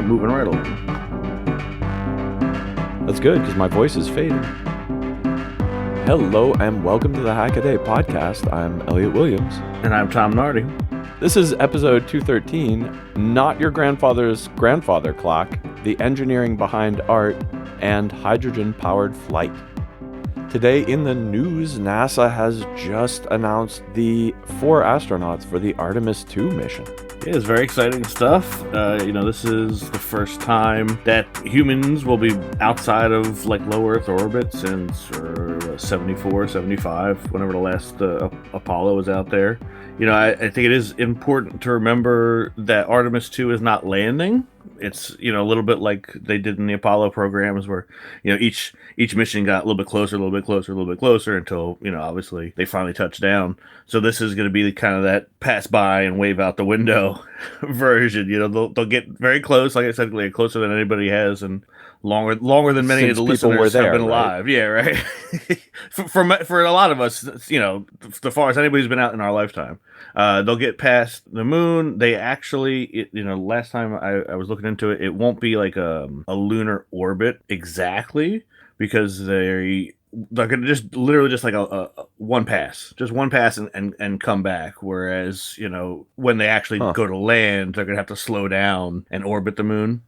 moving right along. That's good, because my voice is fading. Hello, and welcome to the Hackaday podcast. I'm Elliot Williams. And I'm Tom Nardi. This is episode 213, Not Your Grandfather's Grandfather Clock, the engineering behind art, and hydrogen-powered flight. Today in the news, NASA has just announced the 4 astronauts for the Artemis II mission. Yeah, it's very exciting stuff. This is the first time that humans will be outside of low Earth orbit since 74, 75, whenever the last Apollo was out there. I think it is important to remember that Artemis II is not landing. It's, a little bit like they did in the Apollo programs where, each mission got a little bit closer, a little bit closer, a little bit closer until, obviously they finally touched down. So this is going to be kind of that pass by and wave out the window version. They'll get very close, like I said, closer than anybody has, and longer than many of the listeners have been alive. Right? Yeah, right. for a lot of us, the farthest anybody's been out in our lifetime. They'll get past the moon. They actually, last time I was looking into it, it won't be like a lunar orbit exactly, because they're gonna just literally just like a one pass and come back. Whereas, when they actually go to land, they're gonna have to slow down and orbit the moon.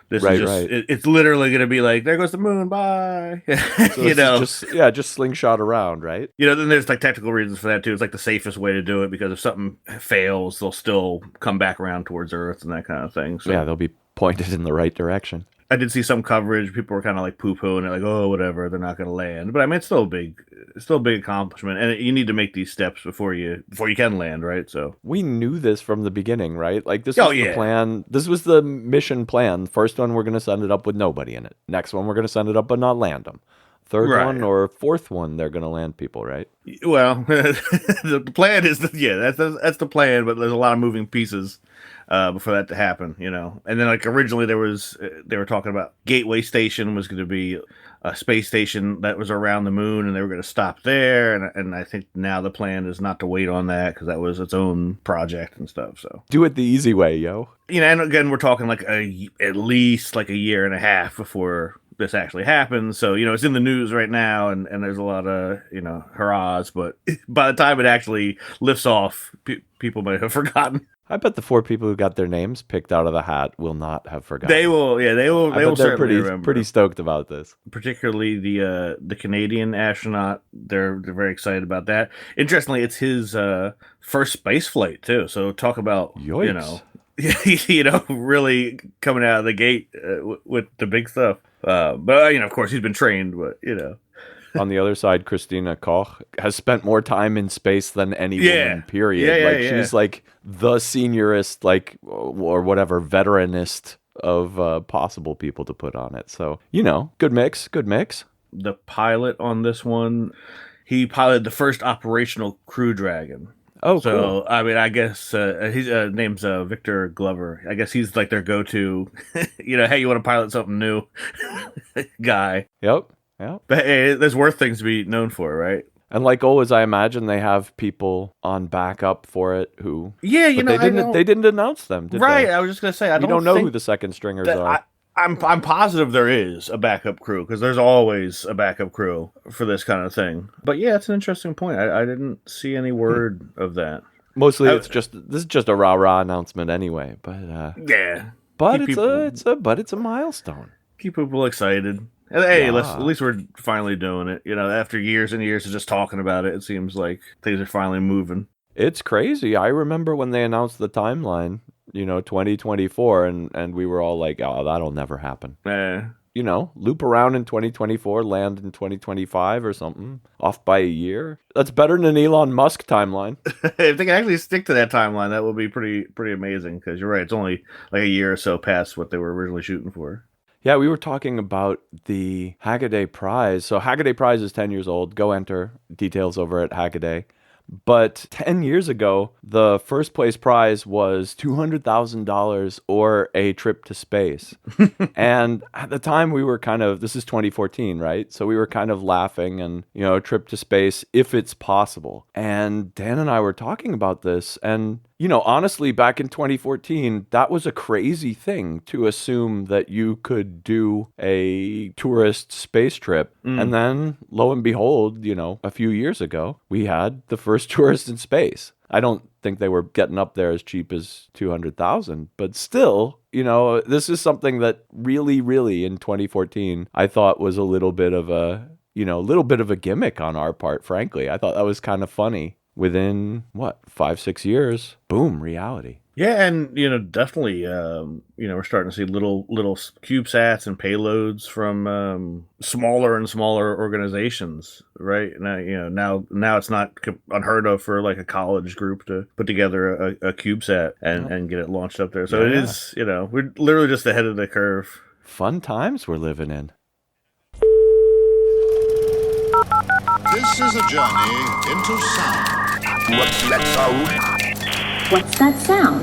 This is just, it's literally going to be like, there goes the moon, bye. So just slingshot around, right? Then there's technical reasons for that too. It's the safest way to do it, because if something fails, they'll still come back around towards Earth and that kind of thing. So, yeah, they'll be pointed in the right direction. I did see some coverage. People were kind of poo-pooing it, oh, whatever, they're not going to land. But I mean, it's still a big accomplishment, and you need to make these steps before you can land, right? So we knew this from the beginning, right? This was the plan. This was the mission plan. First one, we're going to send it up with nobody in it. Next one, we're going to send it up but not land them. Third one or fourth one, they're going to land people, right? Well, the plan is that's the plan, but there's a lot of moving pieces before that to happen, And then originally they were talking about Gateway Station was going to be a space station that was around the moon, and they were going to stop there. And I think now the plan is not to wait on that, because that was its own project and stuff. So do it the easy way, yo. And again, we're talking at least a year and a half before this actually happens. So, it's in the news right now, and there's a lot of, hurrahs, but by the time it actually lifts off, people might have forgotten. I bet the 4 people who got their names picked out of the hat will not have forgotten. They will, yeah, they will. They will certainly remember. Pretty stoked about this. Particularly the Canadian astronaut. They're very excited about that. Interestingly, it's his first space flight too. So talk about Yikes. really coming out of the gate with the big stuff. But of course, he's been trained. But On the other side, Christina Koch has spent more time in space than any woman, period. She's the seniorist, or whatever, veteranist of possible people to put on it. So, good mix. The pilot on this one, he piloted the first operational Crew Dragon. Oh, so, cool. I mean, I guess his name's Victor Glover. I guess he's their go-to, hey, you want to pilot something new guy. Yep. Yeah. But hey, there's worth things to be known for, right? And always, I imagine they have people on backup for it who... Yeah, they didn't announce them, did right, they? I was just going to say, you don't know who the second stringers are. I'm positive there is a backup crew, because there's always a backup crew for this kind of thing. But yeah, it's an interesting point. I didn't see any word of that. Mostly, this is just a rah-rah announcement anyway. But yeah. But it's a milestone. Keep people excited. Hey, at least we're finally doing it. After years and years of just talking about it, it seems like things are finally moving. It's crazy. I remember when they announced the timeline, 2024, and we were all like, oh, that'll never happen. Loop around in 2024, land in 2025 or something, off by a year. That's better than an Elon Musk timeline. If they can actually stick to that timeline, that would be pretty amazing, because you're right, it's only a year or so past what they were originally shooting for. Yeah, we were talking about the Hackaday prize. So Hackaday prize is 10 years old. Go enter. Details over at Hackaday. But 10 years ago, the first place prize was $200,000 or a trip to space. And at the time we were this is 2014, right? So we were kind of laughing and, a trip to space if it's possible. And Dan and I were talking about this, and honestly, back in 2014, that was a crazy thing to assume that you could do a tourist space trip. And then, lo and behold, a few years ago, we had the first tourist in space. I don't think they were getting up there as cheap as 200,000, but still, this is something that really, really in 2014, I thought was a little bit of a gimmick on our part, frankly. I thought that was kind of funny. Within 5-6 years, boom, reality. Yeah, and definitely, we're starting to see little CubeSats and payloads from smaller and smaller organizations, right? Now it's not unheard of for like a college group to put together a CubeSat and get it launched up there. So it is, we're literally just ahead of the curve. Fun times we're living in. This is a journey into sound. What's that sound? What's that sound?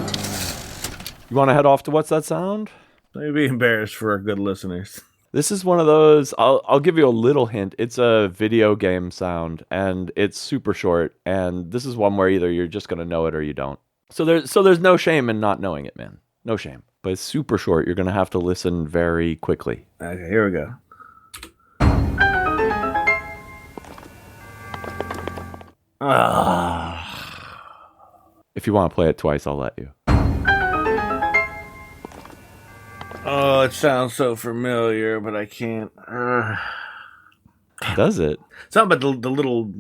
You want to head off to What's That Sound? I'd be embarrassed for our good listeners. This is one of those, I'll give you a little hint. It's a video game sound, and it's super short, and this is one where either you're just going to know it or you don't. So there's no shame in not knowing it, man. No shame. But it's super short. You're going to have to listen very quickly. Okay, here we go. If you want to play it twice, I'll let you. Oh, it sounds so familiar, but I can't. Does it? Something about the little.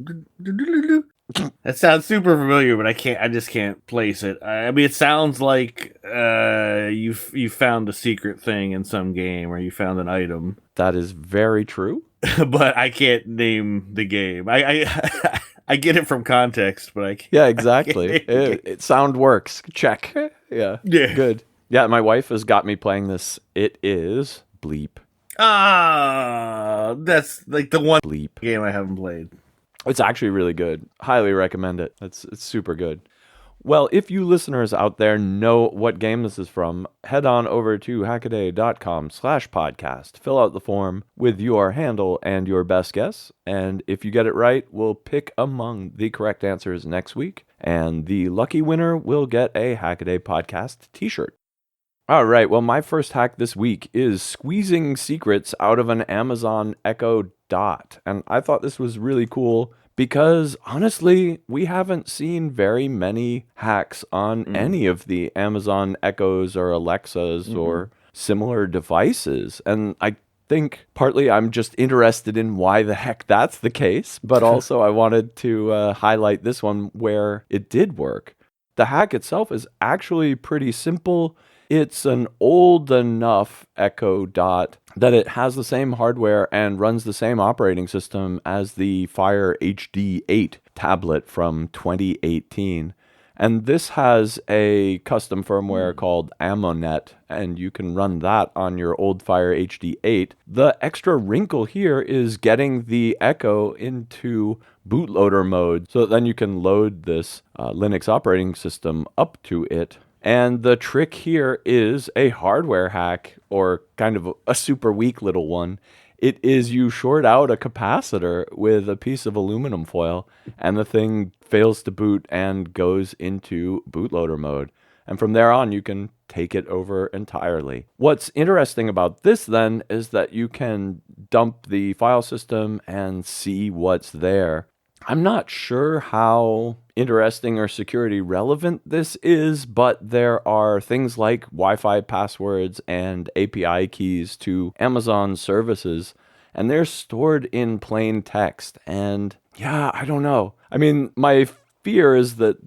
That sounds super familiar, but I just can't place it. I mean, it sounds like you found a secret thing in some game, or you found an item. That is very true. But I can't name the game. I get it from context, but I can't. Yeah, exactly. It sound works. Check. Yeah. Good. Yeah, my wife has got me playing this. It is Bleep. That's like the one Bleep game I haven't played. It's actually really good. Highly recommend it. It's super good. Well, if you listeners out there know what game this is from, head on over to hackaday.com/podcast. Fill out the form with your handle and your best guess. And if you get it right, we'll pick among the correct answers next week. And the lucky winner will get a Hackaday podcast t-shirt. All right, well, my first hack this week is squeezing secrets out of an Amazon Echo Dot. And I thought this was really cool because, honestly, we haven't seen very many hacks on any of the Amazon Echoes or Alexas or similar devices. And I think partly I'm just interested in why the heck that's the case, but also I wanted to highlight this one where it did work. The hack itself is actually pretty simple. It's an old enough Echo Dot that it has the same hardware and runs the same operating system as the Fire HD 8 tablet from 2018. And this has a custom firmware called Ammonet, and you can run that on your old Fire HD 8. The extra wrinkle here is getting the Echo into bootloader mode, so that then you can load this Linux operating system up to it. And the trick here is a hardware hack, or kind of a super weak little one. It is you short out a capacitor with a piece of aluminum foil, and the thing fails to boot and goes into bootloader mode. And from there on, you can take it over entirely. What's interesting about this then is that you can dump the file system and see what's there. I'm not sure how interesting or security relevant this is, but there are things like Wi-Fi passwords and API keys to Amazon services, and they're stored in plain text. And yeah, I don't know. I mean, my fear is that,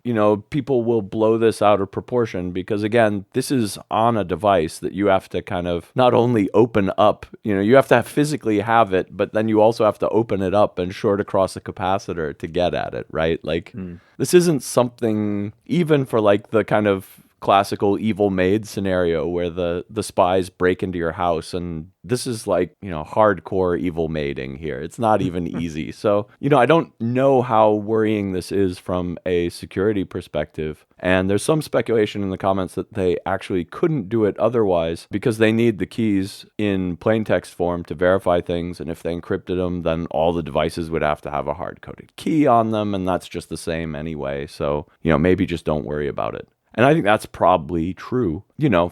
people will blow this out of proportion because, again, this is on a device that you have to kind of not only open up, you have to physically have it, but then you also have to open it up and short across a capacitor to get at it, right? Like, this isn't something, even for like the kind of classical evil maid scenario where the spies break into your house, and this is like, hardcore evil maiding here. It's not even easy. So, I don't know how worrying this is from a security perspective. And there's some speculation in the comments that they actually couldn't do it otherwise because they need the keys in plain text form to verify things. And if they encrypted them, then all the devices would have to have a hard-coded key on them. And that's just the same anyway. So, maybe just don't worry about it. And I think that's probably true.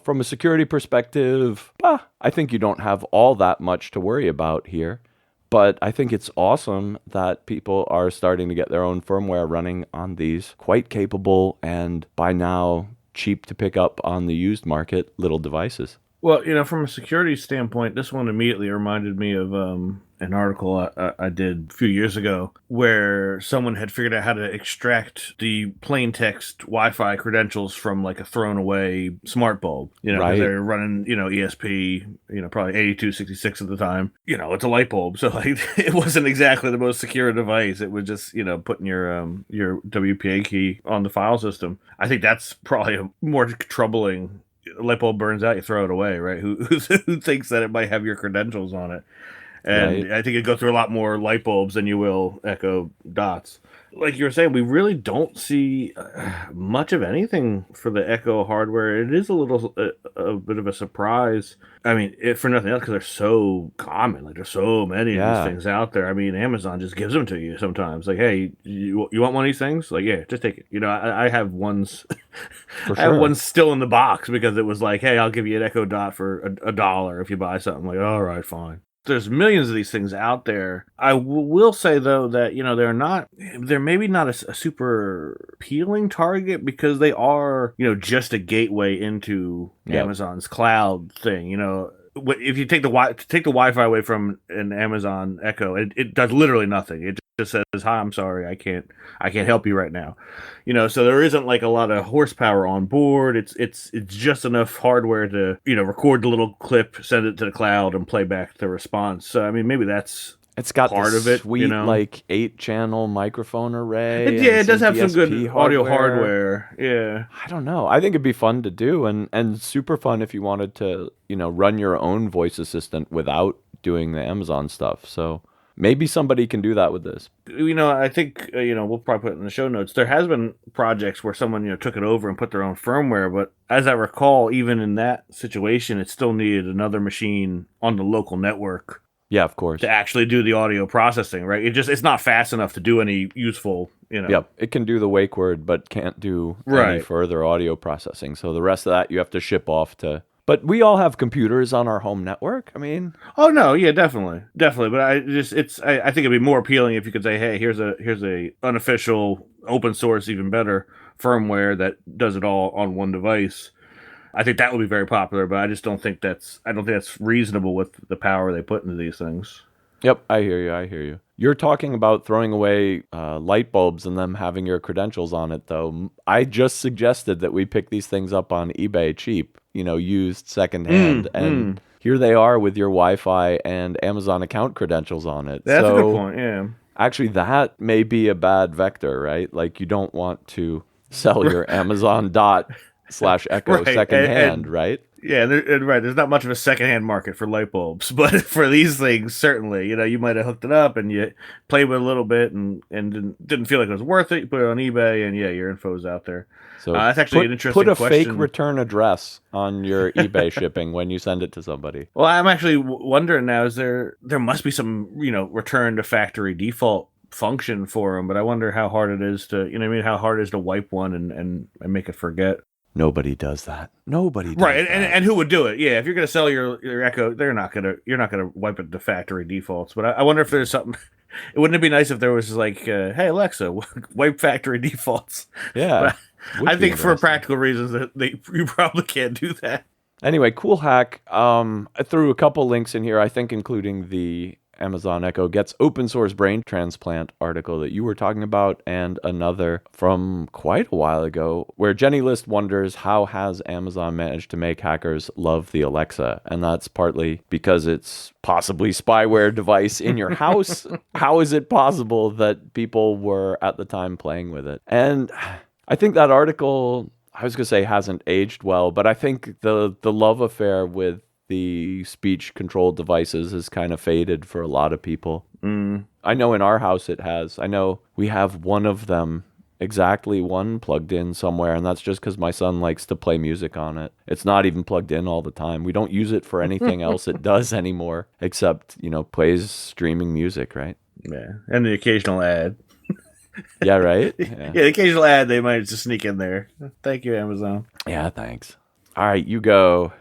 From a security perspective, I think you don't have all that much to worry about here. But I think it's awesome that people are starting to get their own firmware running on these quite capable and by now cheap to pick up on the used market little devices. Well, from a security standpoint, this one immediately reminded me of an article I did a few years ago where someone had figured out how to extract the plain text Wi-Fi credentials from like a thrown away smart bulb. Right. They're running, ESP, probably 8266 at the time. It's a light bulb. So like it wasn't exactly the most secure device. It was just, putting your WPA key on the file system. I think that's probably a more troubling. A light bulb burns out, you throw it away, right? Who thinks that it might have your credentials on it? And right. I think it'd go through a lot more light bulbs than you will Echo dots. Like you were saying, we really don't see much of anything for the Echo hardware. It is a bit of a surprise. I mean, for nothing else, because they're so common. Like, there's so many of these things out there. I mean, Amazon just gives them to you sometimes. Like, hey, you want one of these things? Like, yeah, just take it. I have ones. For I have one still in the box because it was like, hey, I'll give you an Echo Dot for $1 if you buy something. Like, all right, fine. There's millions of these things out there. I will say, though, that, they're maybe not a super appealing target because they are, just a gateway into Amazon's cloud thing. If you take the Wi-Fi away from an Amazon Echo, it does literally nothing. It just says, "Hi, I'm sorry, I can't help you right now." So there isn't like a lot of horsepower on board. It's just enough hardware to record the little clip, send it to the cloud, and play back the response. So I mean, maybe that's. It's got part this of it, sweet, like 8-channel microphone array. It does have some good DSP audio hardware. Yeah. I don't know. I think it'd be fun to do and super fun if you wanted to, run your own voice assistant without doing the Amazon stuff. So maybe somebody can do that with this. I think, we'll probably put it in the show notes. There has been projects where someone, took it over and put their own firmware. But as I recall, even in that situation, it still needed another machine on the local network. Yeah, of course. To actually do the audio processing, right? It's not fast enough to do any useful, Yep, it can do the wake word, but can't do any further audio processing. So the rest of that you have to ship off to. But we all have computers on our home network. I mean, oh no, yeah, definitely. But I think it'd be more appealing if you could say, hey, here's a unofficial, open source, even better firmware that does it all on one device. I think that would be very popular, but I just don't think that's reasonable with the power they put into these things. Yep, I hear you. You're talking about throwing away light bulbs and them having your credentials on it, though. I just suggested that we pick these things up on eBay cheap, used secondhand, and here they are with your Wi-Fi and Amazon account credentials on it. That's a good point, yeah. Actually, that may be a bad vector, right? Like, you don't want to sell your Amazon Dot /Echo secondhand, right? Yeah, right. There's not much of a secondhand market for light bulbs, but for these things, certainly, you might have hooked it up and you played with it a little bit and didn't feel like it was worth it. You put it on eBay, and your info's out there. So that's actually an interesting question. Put a fake return address on your eBay shipping when you send it to somebody. Well, I'm actually wondering now: there must be some return to factory default function for them, but I wonder how hard it is to how hard it is to wipe one and make it forget. Nobody does that. Nobody does right, that. And who would do it? Yeah, if you're going to sell your Echo, you're not going to wipe it to factory defaults. But I wonder if there's something. Wouldn't it be nice if there was like, hey Alexa, wipe factory defaults? Yeah, I think for practical reasons that you probably can't do that. Anyway, cool hack. I threw a couple links in here. I think including the Amazon Echo Gets Open Source Brain Transplant article that you were talking about, and another from quite a while ago where Jenny List wonders how has Amazon managed to make hackers love the Alexa, and that's partly because it's possibly spyware device in your house. How is it possible that people were at the time playing with it? And I think that article, I was going to say hasn't aged well, but I think the love affair with the speech controlled devices has kind of faded for a lot of people. I know in our house it has. I know we have one of them, exactly one plugged in somewhere, and that's just because my son likes to play music on it. It's not even plugged in all the time. We don't use it for anything else it does anymore, except, plays streaming music, right? Yeah, and the occasional ad. Yeah, right? Yeah, the occasional ad they might just sneak in there. Thank you, Amazon. Yeah, thanks. All right, you go.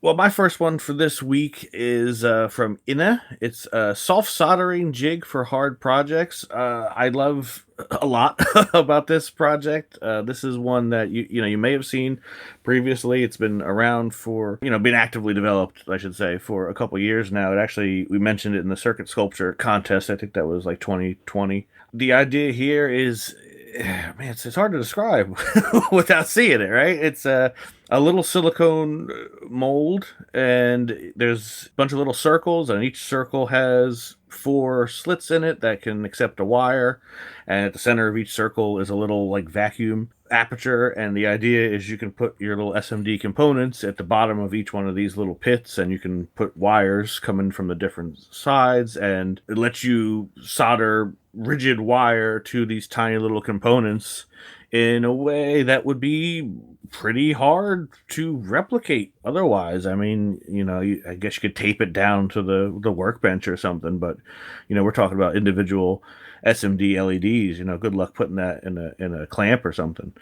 Well, my first one for this week is from Inna. It's a soft soldering jig for hard projects. I love a lot about this project. This is one that you may have seen previously. It's been around for been actively developed, I should say, for a couple years now. We mentioned it in the circuit sculpture contest. I think that was like 2020. The idea here is, man, it's hard to describe without seeing it, right? It's a little silicone mold, and there's a bunch of little circles, and each circle has 4 slits in it that can accept a wire, and at the center of each circle is a little like vacuum aperture, and the idea is you can put your little SMD components at the bottom of each one of these little pits, and you can put wires coming from the different sides, and it lets you solder rigid wire to these tiny little components in a way that would be pretty hard to replicate otherwise. I mean, I guess you could tape it down to the workbench or something, but we're talking about individual SMD LEDs. Good luck putting that in a clamp or something.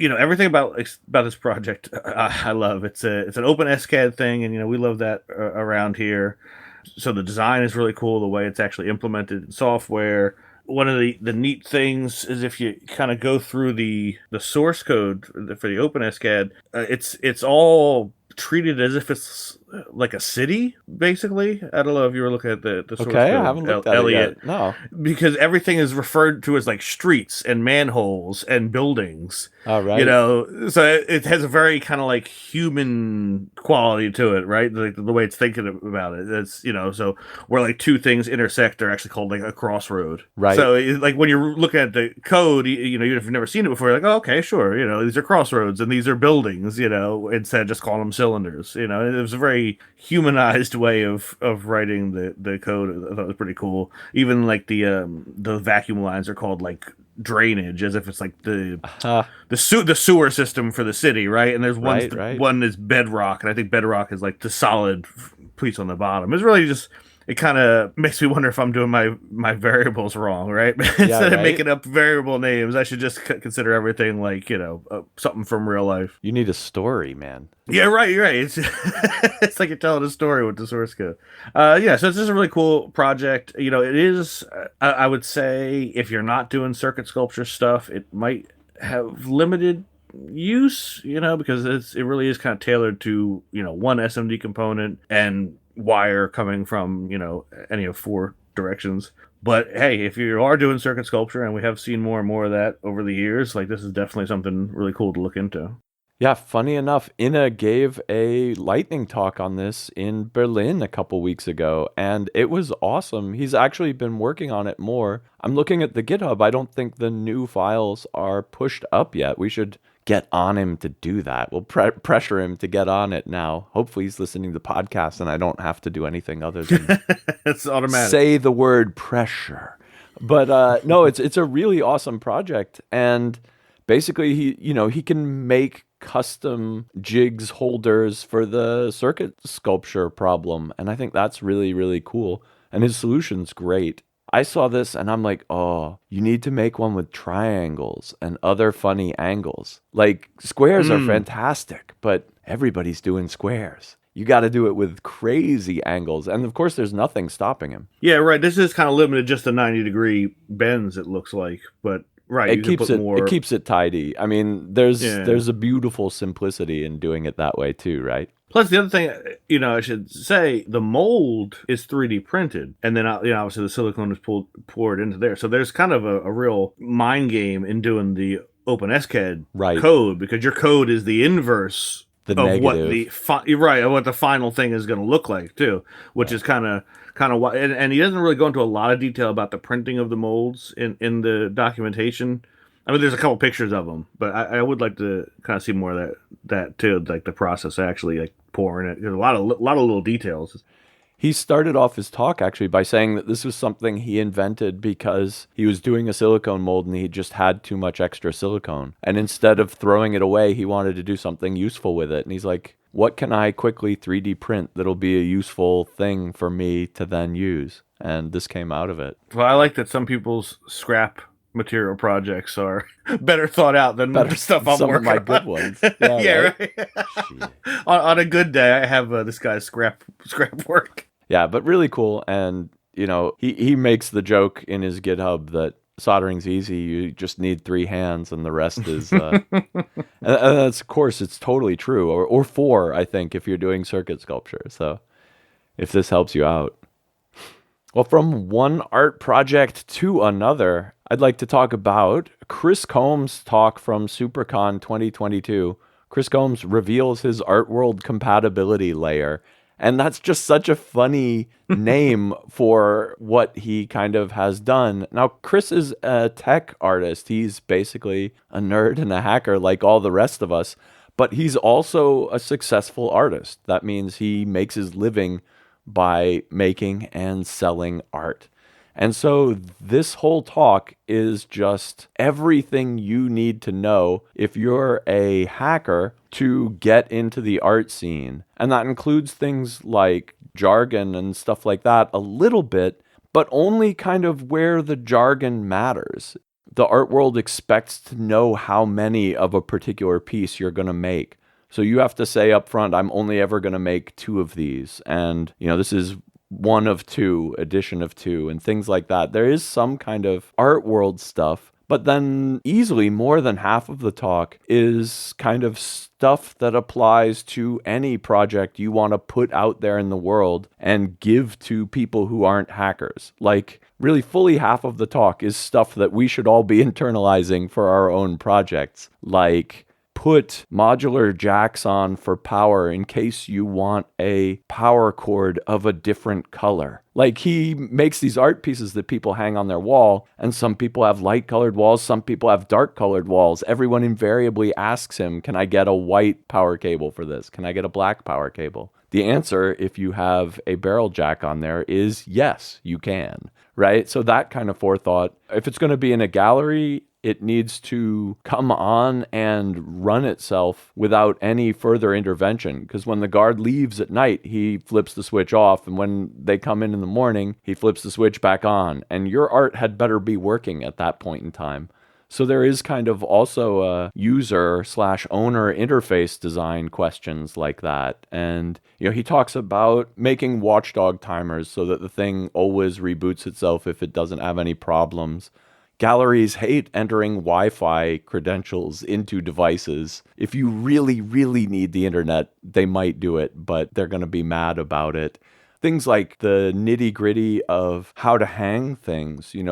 Everything about this project I love. It's an open SCAD thing, and we love that around here. So the design is really cool, the way it's actually implemented in software. One of the neat things is if you kind of go through the source code for the OpenSCAD, it's all treated as if it's like a city, basically. I don't know if you were looking at the source code. Okay, I haven't looked at Elliot, it yet. No. Because everything is referred to as like streets and manholes and buildings. All right. So it has a very kind of like human quality to it, right? Like the way it's thinking about it. It's so where like 2 things intersect, they're actually called like a crossroad. Right. So like when you're looking at the code, even if you've never seen it before, you're like, oh, okay, sure. These are crossroads and these are buildings. Instead of just calling them cylinders. It was a very humanized way of writing the code. I thought it was pretty cool. Even like the vacuum lines are called like drainage, as if it's like the sewer system for the city, right? And there's one is bedrock, and I think bedrock is like the solid piece on the bottom. It's really just, it kind of makes me wonder if I'm doing my variables wrong, right? Instead of making up variable names, I should just consider everything like something from real life. You need a story, man. Yeah, right. You're right. It's it's like you're telling a story with the source code. So it's just a really cool project. It is. I would say if you're not doing circuit sculpture stuff, it might have limited use. Because it really is kind of tailored to one SMD component and wire coming from any of 4 directions. But hey, if you are doing circuit sculpture, and we have seen more and more of that over the years, like this is definitely something really cool to look into. Yeah, funny enough, Inna gave a lightning talk on this in Berlin a couple weeks ago, and it was awesome. He's actually been working on it more. I'm looking at the GitHub. I don't think the new files are pushed up yet. We should get on him to do that. We'll pressure him to get on it now. Hopefully he's listening to the podcast and I don't have to do anything other than it's automatic. Say the word pressure. But no, it's a really awesome project, and basically he can make custom jigs holders for the circuit sculpture problem, and I think that's really, really cool, and his solution's great. I saw this and I'm like, oh, you need to make one with triangles and other funny angles. Like squares are fantastic, but everybody's doing squares. You got to do it with crazy angles, and of course there's nothing stopping him. Yeah, right. This is kind of limited just to 90-degree bends, it looks like, but right, it keeps it tidy. I mean, there's a beautiful simplicity in doing it that way too, right? Plus, the other thing, I should say, the mold is 3D printed, and then obviously the silicone is poured into there. So there's kind of a real mind game in doing the OpenSCAD code, because your code is the inverse of negative. What the final thing is going to look like too, which is kind of why. And he doesn't really go into a lot of detail about the printing of the molds in the documentation. I mean, there's a couple pictures of them, but I would like to kind of see more of that too, like the process actually like pouring it. There's a lot of little details. He started off his talk actually by saying that this was something he invented because he was doing a silicone mold and he just had too much extra silicone. And instead of throwing it away, he wanted to do something useful with it. And he's like, what can I quickly 3D print that'll be a useful thing for me to then use? And this came out of it. Well, I like that some people's scrap material projects are better thought out than Better the stuff I'm some working of my on. good ones. Yeah, right? right. Shit. On a good day, I have this guy's scrap work. Yeah, but really cool. And, he makes the joke in his GitHub that soldering's easy. You just need 3 hands and the rest is, and that's, of course, it's totally true. Or 4, I think, if you're doing circuit sculpture. So if this helps you out. Well, from one art project to another, I'd like to talk about Chris Combs' talk from SuperCon 2022. Chris Combs reveals his art world compatibility layer. And that's just such a funny name for what he kind of has done. Now, Chris is a tech artist. He's basically a nerd and a hacker like all the rest of us. But he's also a successful artist. That means he makes his living by making and selling art. And so this whole talk is just everything you need to know if you're a hacker to get into the art scene. And that includes things like jargon and stuff like that a little bit, but only kind of where the jargon matters. The art world expects to know how many of a particular piece you're going to make. So you have to say up front, I'm only ever going to make 2 of these. And, this is 1 of 2, edition of 2, and things like that. There is some kind of art world stuff, but then easily more than half of the talk is kind of stuff that applies to any project you want to put out there in the world and give to people who aren't hackers. Like, really fully half of the talk is stuff that we should all be internalizing for our own projects. Like, put modular jacks on for power in case you want a power cord of a different color. Like, he makes these art pieces that people hang on their wall, and some people have light colored walls, some people have dark colored walls. Everyone invariably asks him, can I get a white power cable for this? Can I get a black power cable? The answer, if you have a barrel jack on there, is yes, you can, right? So that kind of forethought. If it's going to be in a gallery, it needs to come on and run itself without any further intervention. Because when the guard leaves at night, he flips the switch off. And when they come in the morning, he flips the switch back on. And your art had better be working at that point in time. So there is kind of also a user/owner interface design questions like that. And, he talks about making watchdog timers so that the thing always reboots itself if it doesn't have any problems. Galleries hate entering Wi-Fi credentials into devices. If you really, really need the internet, they might do it, but they're going to be mad about it. Things like the nitty-gritty of how to hang things, he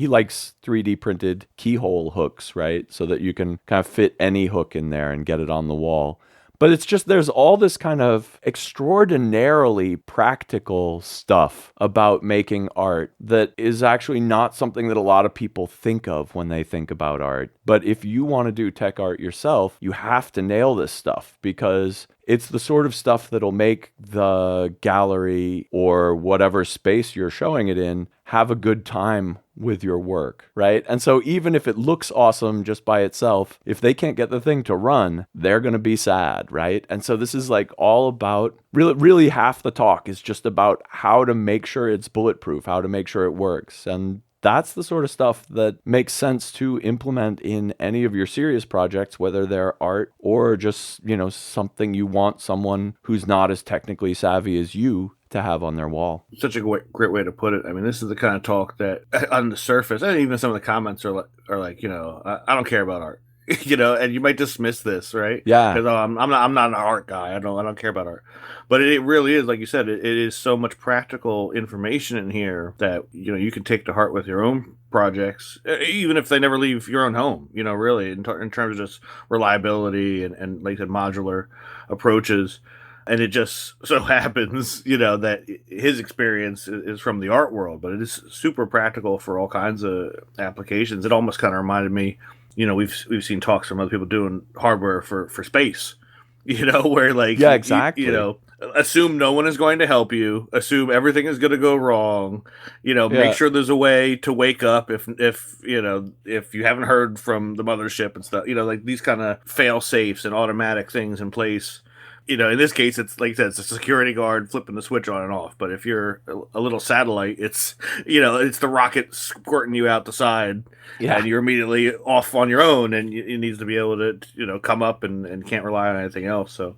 likes 3D printed keyhole hooks, right? So that you can kind of fit any hook in there and get it on the wall. But it's just, there's all this kind of extraordinarily practical stuff about making art that is actually not something that a lot of people think of when they think about art. But if you want to do tech art yourself, you have to nail this stuff because it's the sort of stuff that'll make the gallery or whatever space you're showing it in have a good time with your work, right? And so even if it looks awesome just by itself, if they can't get the thing to run, they're going to be sad, right? And so this is like all about, really half the talk is just about how to make sure it's bulletproof, how to make sure it works. And that's the sort of stuff that makes sense to implement in any of your serious projects, whether they're art or just, something you want someone who's not as technically savvy as you to have on their wall. Such a great way to put it. I mean, this is the kind of talk that on the surface, and even some of the comments are like, I don't care about art, and you might dismiss this, right? Yeah. Because I'm not an art guy. I don't care about art. But it really is, like you said, it is so much practical information in here that, you can take to heart with your own projects, even if they never leave your own home, really, in terms of just reliability and like I said, modular approaches. And it just so happens, that his experience is from the art world, but it is super practical for all kinds of applications. It almost kind of reminded me, we've seen talks from other people doing hardware for space, where like, yeah, exactly. Assume no one is going to help you, assume everything is going to go wrong, make sure there's a way to wake up if you haven't heard from the mothership and stuff, like these kind of fail safes and automatic things in place In this case, it's like I said, it's a security guard flipping the switch on and off. But if you're a little satellite, it's it's the rocket squirting you out the side, and you're immediately off on your own, and it needs to be able to come up and can't rely on anything else. So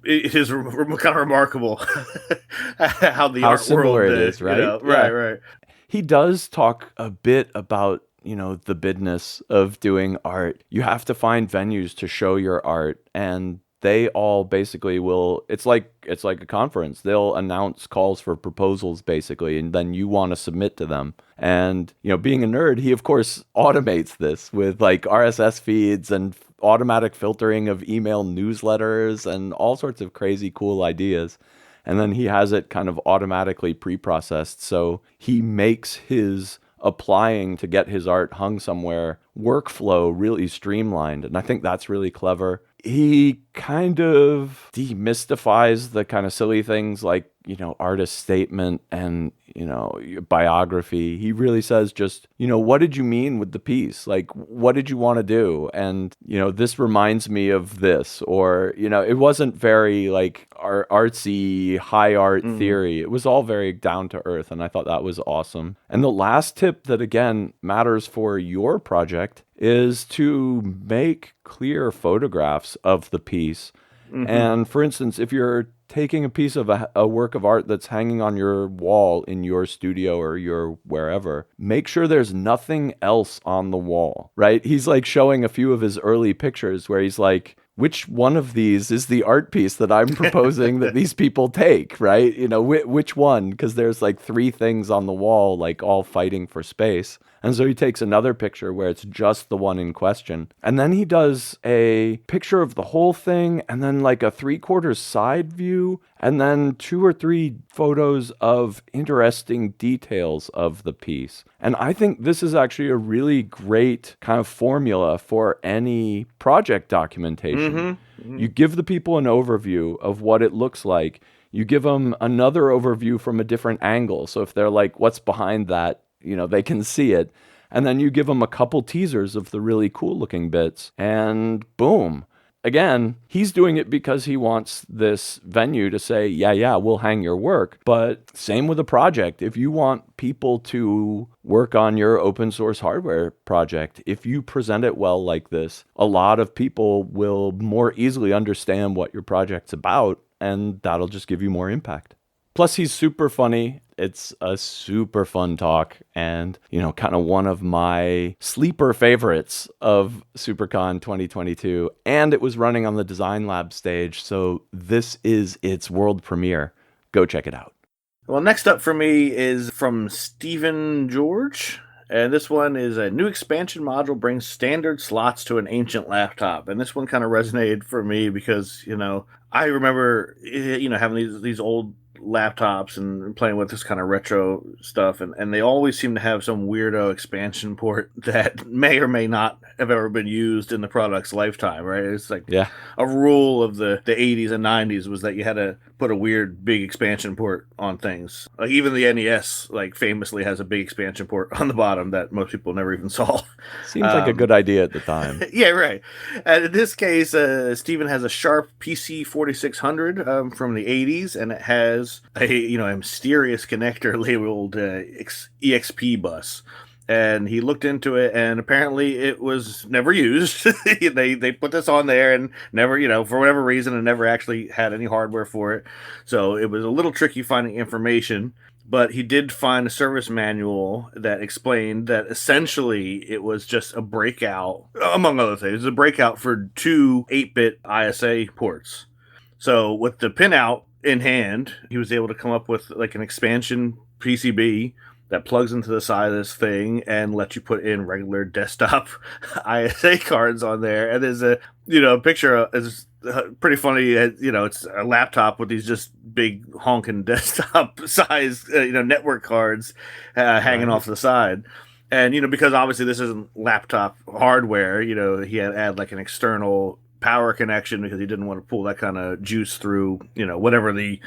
it is kind of remarkable how similar world it is, right? Right. He does talk a bit about the business of doing art. You have to find venues to show your art, and they all basically will. It's like a conference. They'll announce calls for proposals basically, and then you want to submit to them. And being a nerd, he of course automates this with like RSS feeds and automatic filtering of email newsletters and all sorts of crazy cool ideas. And then he has it kind of automatically pre-processed, so he makes his applying to get his art hung somewhere workflow really streamlined. And I think that's really clever. He kind of demystifies the kind of silly things like, artist statement and, biography. He really says just, what did you mean with the piece? Like, what did you want to do? And, this reminds me of this, or, it wasn't very like artsy, high art theory. It was all very down to earth. And I thought that was awesome. And the last tip that, again, matters for your project is to make clear photographs of the piece. And for instance, if you're taking a piece of a work of art that's hanging on your wall in your studio or your wherever, make sure there's nothing else on the wall, right? He's like showing a few of his early pictures where he's like, which one of these is the art piece that I'm proposing that these people take, right? Which one? Because there's like 3 things on the wall, like all fighting for space. And so he takes another picture where it's just the one in question. And then he does a picture of the whole thing, and then like a 3/4 side view, and then 2 or 3 photos of interesting details of the piece. And I think this is actually a really great kind of formula for any project documentation. You give the people an overview of what it looks like. You give them another overview from a different angle. So if they're like, what's behind that? They can see it. And then you give them a couple teasers of the really cool looking bits, and boom. Again, he's doing it because he wants this venue to say, yeah, we'll hang your work. But same with a project. If you want people to work on your open source hardware project, if you present it well like this, a lot of people will more easily understand what your project's about, and that'll just give you more impact. Plus, he's super funny. It's a super fun talk, and, kind of one of my sleeper favorites of SuperCon 2022. And it was running on the Design Lab stage, so this is its world premiere. Go check it out. Well, next up for me is from Stephen George. And this one is a new expansion module brings standard slots to an ancient laptop. And this one kind of resonated for me because, I remember, having these old laptops and playing with this kind of retro stuff, and they always seem to have some weirdo expansion port that may or may not have ever been used in the product's lifetime, right? It's like a rule of the 80s and 90s was that you had to put a weird big expansion port on things. Like even the NES like famously has a big expansion port on the bottom that most people never even saw. Seems like a good idea at the time. Yeah, right. And in this case, Steven has a Sharp PC 4600 from the 80s, and it has a mysterious connector labeled EXP bus. And he looked into it, and apparently it was never used. They put this on there and never, for whatever reason, and never actually had any hardware for it. So it was a little tricky finding information. But he did find a service manual that explained that essentially it was just a breakout, among other things, it was a breakout for 2 8-bit ISA ports. So with the pinout in hand, he was able to come up with like an expansion PCB that plugs into the side of this thing and lets you put in regular desktop ISA cards on there. And there's a picture is pretty funny. It's a laptop with these just big honking desktop size network cards hanging off the side. And because obviously this isn't laptop hardware, he had to add like an external power connection because he didn't want to pull that kind of juice through whatever the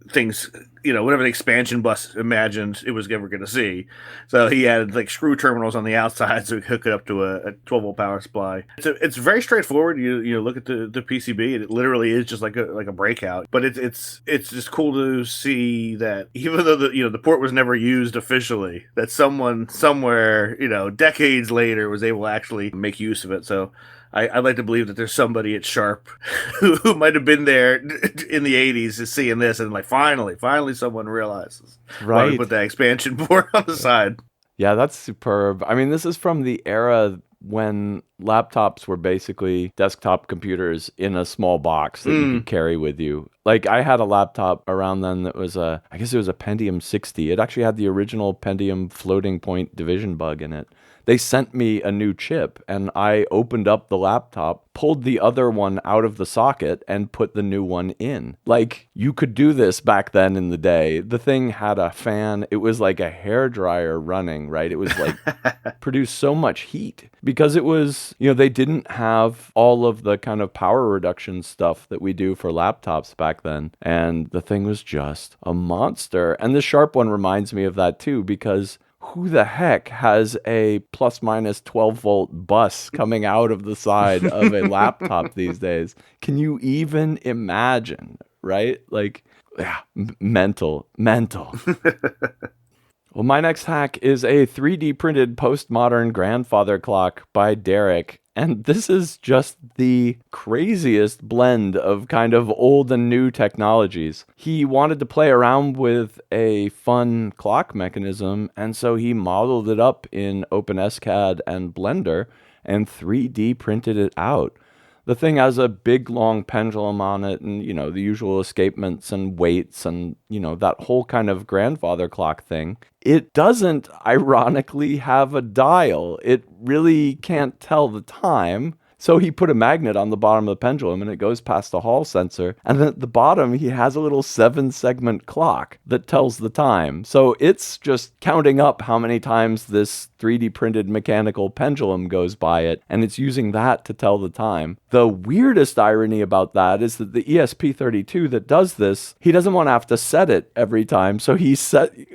things, whatever the expansion bus imagined it was ever going to see. So he added like screw terminals on the outside so he could hook it up to a 12-volt power supply. It's very straightforward. You look at the PCB, and it literally is just like a breakout. But it's just cool to see that even though the port was never used officially, that someone somewhere decades later was able to actually make use of it. So I'd like to believe that there's somebody at Sharp who might have been there in the 80s is seeing this and like finally someone realizes why we put that expansion port on the side. Yeah, that's superb. I mean, this is from the era when laptops were basically desktop computers in a small box that you could carry with you. Like, I had a laptop around then that was I guess it was a Pentium 60. It actually had the original Pentium floating point division bug in it. They sent me a new chip, and I opened up the laptop, pulled the other one out of the socket, and put the new one in. Like, you could do this back then in the day. The thing had a fan. It was like a hairdryer running, right? It was like produced so much heat because it was, they didn't have all of the kind of power reduction stuff that we do for laptops back then. And the thing was just a monster. And the Sharp one reminds me of that too, because who the heck has a plus minus 12 volt bus coming out of the side of a laptop these days? Can you even imagine, right? Like, yeah, mental. Well, my next hack is a 3D printed postmodern grandfather clock by Derek. And this is just the craziest blend of kind of old and new technologies. He wanted to play around with a fun clock mechanism, and so he modeled it up in OpenSCAD and Blender and 3D printed it out. The thing has a big, long pendulum on it and, the usual escapements and weights and, that whole kind of grandfather clock thing. It doesn't, ironically, have a dial. It really can't tell the time. So he put a magnet on the bottom of the pendulum and it goes past the Hall sensor. And then at the bottom, he has a little 7-segment clock that tells the time. So it's just counting up how many times this 3D printed mechanical pendulum goes by it. And it's using that to tell the time. The weirdest irony about that is that the ESP32 that does this, he doesn't want to have to set it every time. So he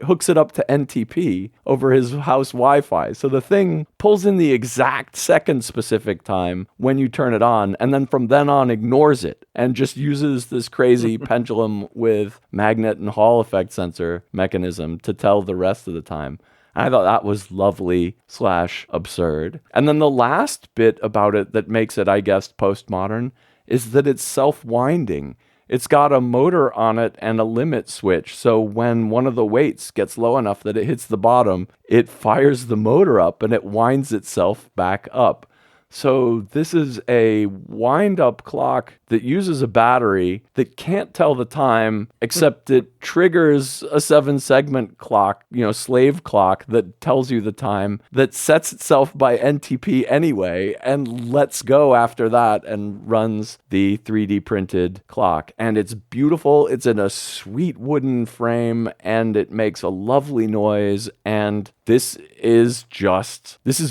hooks it up to NTP over his house Wi-Fi. So the thing pulls in the exact second specific time when you turn it on, and then from then on ignores it and just uses this crazy pendulum with magnet and Hall effect sensor mechanism to tell the rest of the time. I thought that was lovely / absurd. And then the last bit about it that makes it, I guess, postmodern is that it's self-winding. It's got a motor on it and a limit switch. So when one of the weights gets low enough that it hits the bottom, it fires the motor up and it winds itself back up. So this is a wind-up clock that uses a battery that can't tell the time, except it triggers a 7-segment clock, slave clock that tells you the time, that sets itself by NTP anyway, and lets go after that and runs the 3D printed clock. And it's beautiful. It's in a sweet wooden frame, and it makes a lovely noise. And this is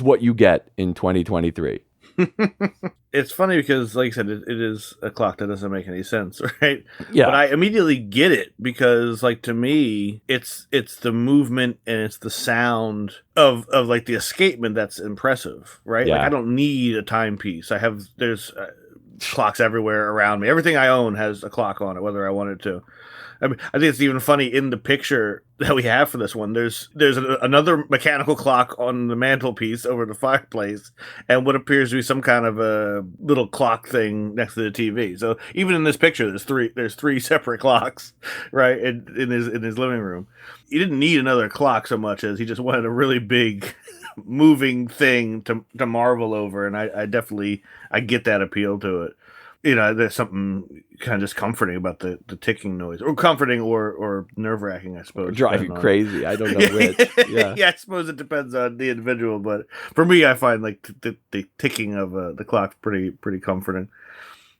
what you get in 2023. It's funny because, like I said, it is a clock that doesn't make any sense, right? Yeah. But I immediately get it because, like, to me, it's the movement and it's the sound of like the escapement that's impressive, right? Yeah. Like, I don't need a timepiece. There's clocks everywhere around me. Everything I own has a clock on it, whether I wanted to. I mean, I think it's even funny in the picture that we have for this one. There's another mechanical clock on the mantelpiece over the fireplace, and what appears to be some kind of a little clock thing next to the TV. So even in this picture, there's three separate clocks, right, in his living room. He didn't need another clock so much as he just wanted a really big moving thing to marvel over, and I definitely get that appeal to it. There's something kind of just comforting about the ticking noise, or comforting or nerve-wracking, I suppose. Drive you crazy. I don't know which. Yeah. Yeah, I suppose it depends on the individual, but for me, I find like the ticking of the clock pretty comforting.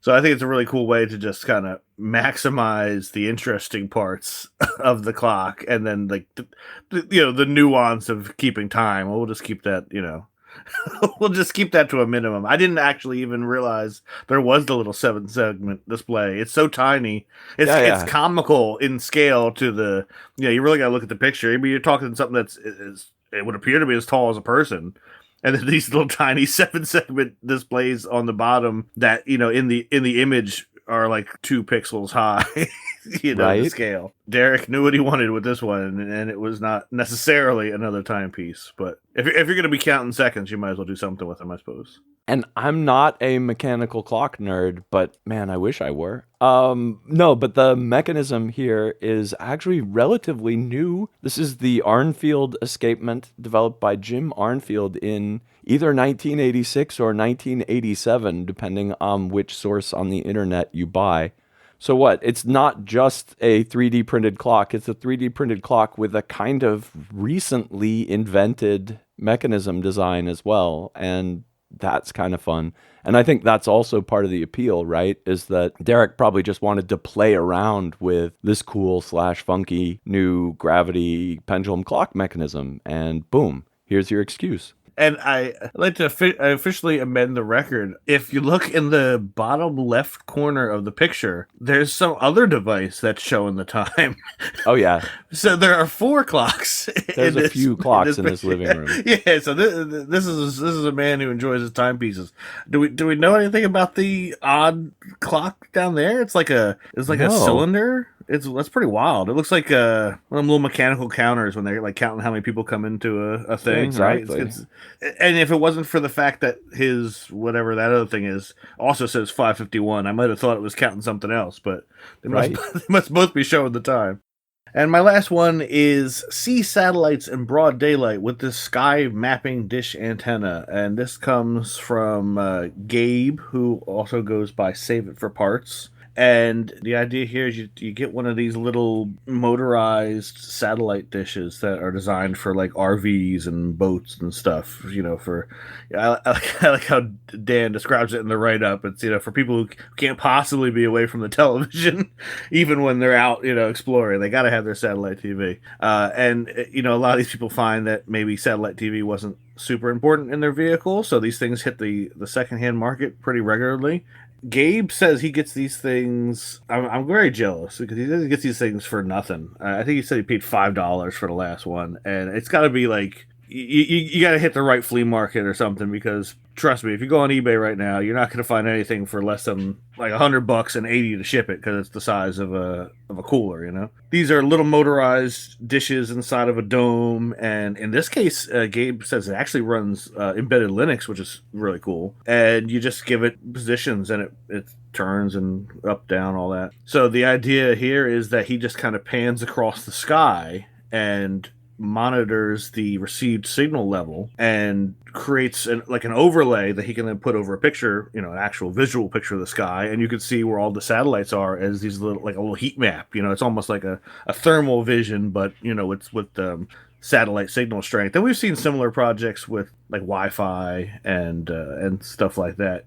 So I think it's a really cool way to just kind of maximize the interesting parts of the clock, and then like the nuance of keeping time. Well, we'll just keep that We'll just keep that to a minimum. I didn't actually even realize there was the little 7-segment display. It's so tiny. It's comical in scale to the. You really got to look at the picture. I mean, you're talking something it would appear to be as tall as a person. And then these little tiny 7-segment displays on the bottom that, in the image are like 2 pixels high, right? The scale. Derek knew what he wanted with this one, and it was not necessarily another timepiece. But if you're going to be counting seconds, you might as well do something with them, I suppose. And I'm not a mechanical clock nerd, but man, I wish I were. No, but the mechanism here is actually relatively new. This is the Arnfield escapement developed by Jim Arnfield in either 1986 or 1987, depending on which source on the internet you buy. So what? It's not just a 3D printed clock. It's a 3D printed clock with a kind of recently invented mechanism design as well. And that's kind of fun. And I think that's also part of the appeal, right? Is that Derek probably just wanted to play around with this cool / funky new gravity pendulum clock mechanism. And boom, here's your excuse. And I'd like to officially amend the record. If you look in the bottom left corner of the picture, there's some other device that's showing the time. Oh, yeah. So there are 4 clocks. There's a few clocks in this living room. Yeah, so this is a man who enjoys his timepieces. Do we know anything about the odd clock down there? It's like a cylinder. That's pretty wild. It looks like one of them little mechanical counters when they're like counting how many people come into a thing, exactly. Right? And if it wasn't for the fact that his whatever that other thing is also says 5:51, I might have thought it was counting something else, but they must both be showing the time. And my last one is see satellites in broad daylight with this sky mapping dish antenna. And this comes from Gabe, who also goes by Save It for Parts. And the idea here is you get one of these little motorized satellite dishes that are designed for like RVs and boats and stuff. I like how Dan describes it in the write-up. It's for people who can't possibly be away from the television, even when they're out exploring. They got to have their satellite TV. And a lot of these people find that maybe satellite TV wasn't super important in their vehicle, so these things hit the secondhand market pretty regularly. Gabe says he gets these things. I'm very jealous because he gets these things for nothing. I think he said he paid $5 for the last one, and it's got to be like you got to hit the right flea market or something, because trust me, if you go on eBay right now, you're not going to find anything for less than like $100 and $80 to ship it, because it's the size of a cooler. These are little motorized dishes inside of a dome, and in this case, Gabe says it actually runs embedded Linux, which is really cool. And you just give it positions, and it turns and up, down, all that. So the idea here is that he just kind of pans across the sky and monitors the received signal level and creates an overlay that he can then put over a picture, an actual visual picture of the sky, and you can see where all the satellites are as these little, like a little heat map. It's almost like a thermal vision, but it's with satellite signal strength. And we've seen similar projects with like Wi-Fi and stuff like that.